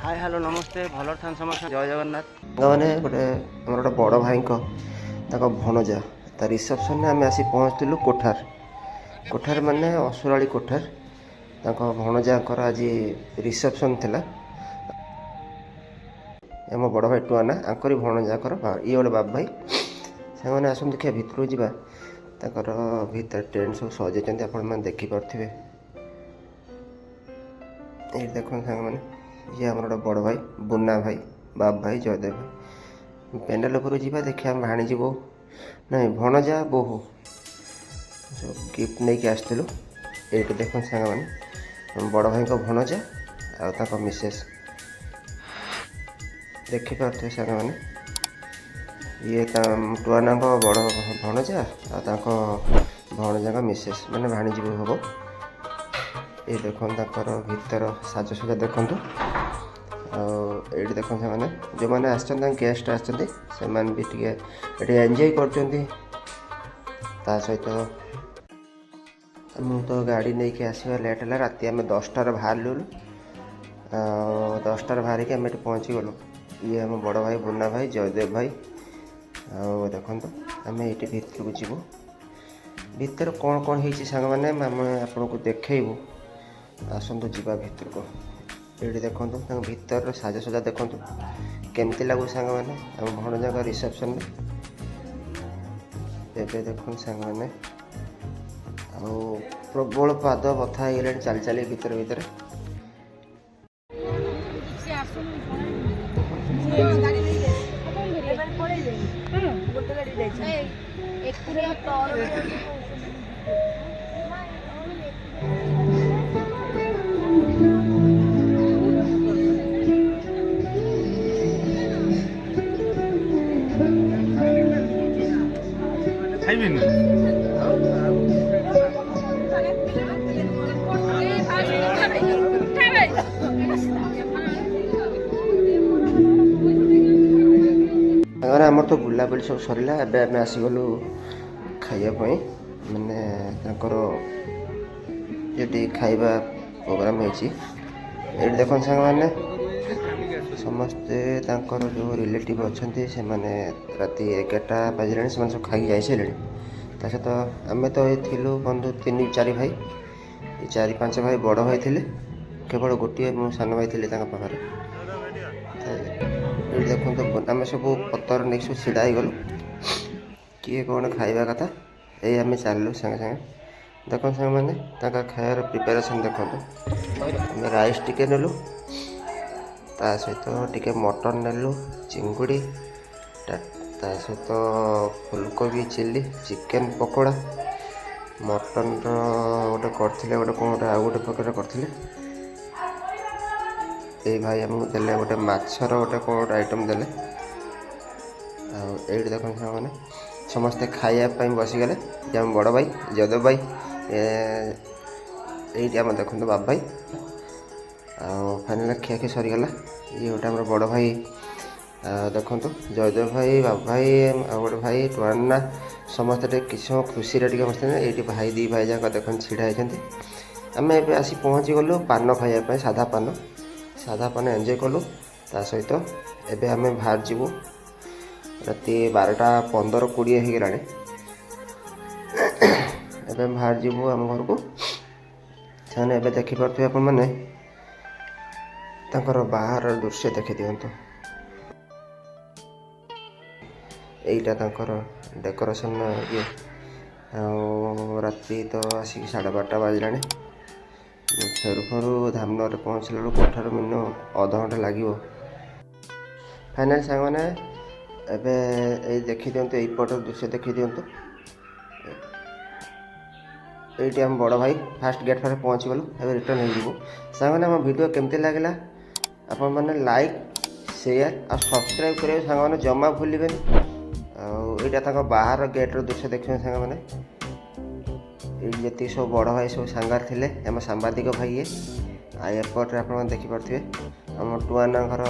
hi hello नमस्ते भल थान समस्त जय जगन्नाथ मैंने गोटे आम गोटे बड़ भाई भणजा ता रिसेप्शन आम आसी पहुँचलु कोठार कोठार माने असुराली कोठार भणजा आज रिसेप्शन थिला आम बड़ भाई टुआना आंकरी भणजाकर ये गोटे बाप भाई से आस देखिए भितर जावा भीतर टेंट सब सजाई आप देखिपे ये देख सांग मैंने ये आम गोटे बड़ भाई बुना भाई बाप भाई जयदेव भाई पेंडाल उपर जा देखिए आम भाणीजी बो नहीं भणजा बोहू सब गिफ्ट नहीं आसलु ये देख सांग मैंने बड़ भाई भणजा आ मिसेस देखिपे सांग मैंने ये टुआना बड़ भणजा आ भणजा मिसेस मैंने भाणीजी बो हम ये देखो भीतर साजसजा देखु ये देखो से जो मैंने आसछन गेस्ट आसछन से भी टे एंजॉय कर सहित मु तो गाड़ी नहीं कि आसवा लेट है राति आम 10टार बाहर 10टार बाहर के आम पहुँची गलु ये आम बड़ भाई बुना भाई जयदेव भाई आ देखो आम ये भितर को जीवु भितर कौन कौन हो सांग मैंने आम आपन को देखू आसतु जीवा भितर को ये देखो भीतर साजसजा देखु केमती लगू सांग मैंने आम भणजा रिसेप्शन में एवं देखो सांग मैंने प्रबल पाद बथा हो चली चली भीतर भीतर आमर तो बुलाबुली सब सरला एवं आम आसगलु खाइबापी माने ये खाइबा प्रोग्राम ये देख सांग मैंने समस्ते जो रिलेटिव अच्छा से मैंने राति 11टा बजला से सब खाई जाई सारे सहित आम तो ये बंधु 3-4 भाई 4-5 भाई बड़ भाई थे केवल गोटे मो सान भाई थे पाखे देखो आम सब पतर नहीं सब छिड़ा गलु किए कौन खाइबा कथा ये आम चलु सागे सागे देख सांग मैंने खायार प्रिपेरेसन देखो आम राइस टिके नेलु ता सहित टिके मटन नेलु चिंगुड़ी ता सहित फुलकोबी चिल्ली चिकेन पकोड़ा मटन गोटे करथिले गोटे कौन गोटे आउ गोटे प्रकार करथिले ये भाई आमको देले गोटे माछर गोटे कौन गोटे आइटम देले ये देख मैंने समस्ते खायापी बसीगले आम बड़ भाई जयदेव भाई ये आम देखते बाप भाई फाइनाल खिया खी सरीगला ये गोटे आम बड़ भाई देखु जयदेव भाई बाप भाई आ गोटे भाई टुआना समस्ते किसी समय खुशी ये भाई दी भाई जाक देख छिड़ा होती आम ए आसी पहुँची गलु पान खाइबा साधा पान एंजॉय कलु ता सहित एबे आम बाहर जीवु राति 12टा 15-20 हो गला एबे बाहर जीवु आम घर को से देखिपे आप मैंने बाहर दृश्य देखी दिंतु यहीटा डेकोरेशन ये राति तो आसिक 12:30 बाजला फेरू फेरू धामनगर पहुँचल कोठार मिनिमम अध घंटा लगे फाइनाल सांग मैंने ए देखी दिंतु यहीपट दृश्य देखी दिंतु ये आम बड़ भाई फास्ट गेट पाखे पहुँची गलु ए रिटर्न हो सांग मैंने आम वीडियो केमती लगला आपण मैंने लाइक शेयर और सब्सक्राइब करेंगे सांग मैंने जमा भूलें यहाँ बाहर गेट्र दृश्य देखिए सांग मैंने ये सब बड़ भाई सब सांगार थे आम सांबादिक भाई ये एपटे आप देखिपे आम टुआना घर